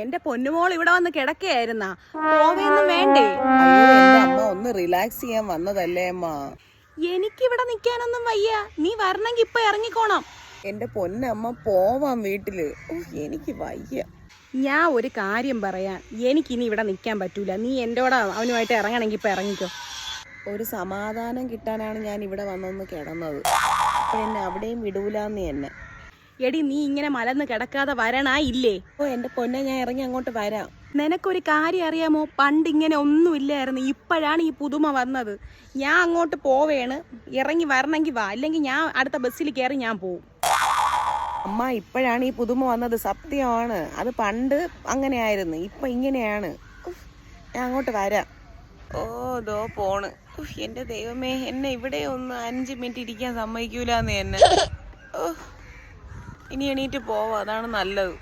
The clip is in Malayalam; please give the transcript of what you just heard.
എന്റെ പൊന്നുമോൾ ഇവിടെ വന്ന് കിടക്കുകയായിരുന്നാ? പോവേന്നും വേണ്ടേ? അയ്യോ എന്റെ അമ്മ ഒന്ന് റിലാക്സ് ചെയ്യാൻ വന്നതല്ലേ അമ്മ. എനിക്കിവിടെ നിക്കാനൊന്നും വയ്യ. നീ വരണമെങ്കിൽ ഇപ്പൊ ഇറങ്ങിക്കോണം. എന്റെ പൊന്നമ്മ പോവാം വീട്ടില്. എനിക്ക് വയ്യ. ഞാൻ ഒരു കാര്യം പറയാം, എനിക്കിനി ഇവിടെ നിൽക്കാൻ പറ്റൂല. നീ എൻ്റെ കൂടെ അവനുമായിട്ട് ഇറങ്ങണമെങ്കിൽ ഇപ്പൊ ഇറങ്ങിക്കോ. ഒരു സമാധാനം കിട്ടാനാണ് ഞാൻ ഇവിടെ വന്നൊന്ന് കിടന്നത്. അപ്പൊ എന്നെ അവിടെയും വിടൂലെന്ന് തന്നെ. എടി, നീ ഇങ്ങനെ മലന്ന് കിടക്കാതെ വരണാ ഇല്ലേ? എന്റെ പൊന്നെ, ഞാൻ ഇറങ്ങി അങ്ങോട്ട് വരാം. നിനക്കൊരു കാര്യം അറിയാമോ? പണ്ട് ഇങ്ങനെ ഒന്നും ഇല്ലായിരുന്നു. ഇപ്പോഴാണ് ഈ പുതുമ വന്നത്. ഞാൻ അങ്ങോട്ട് പോവേണ്. ഇറങ്ങി വരണമെങ്കിൽ വാ, അല്ലെങ്കിൽ ഞാൻ അടുത്ത ബസ്സിൽ കയറി ഞാൻ പോവും. അമ്മ, ഇപ്പോഴാണ് ഈ പുതുമ വന്നത്, സത്യമാണ്. അത് പണ്ട് അങ്ങനെയായിരുന്നു, ഇപ്പൊ ഇങ്ങനെയാണ്. ഞാൻ അങ്ങോട്ട് വരാം. ദോ പോണ്. എന്റെ ദൈവമേ, എന്നെ ഇവിടെ ഒന്ന് 5 മിനിറ്റ് ഇരിക്കാൻ സമ്മതിക്കൂലെന്ന് തന്നെ. ഇനി എണീറ്റ് പോവാ, അതാണ് നല്ലത്.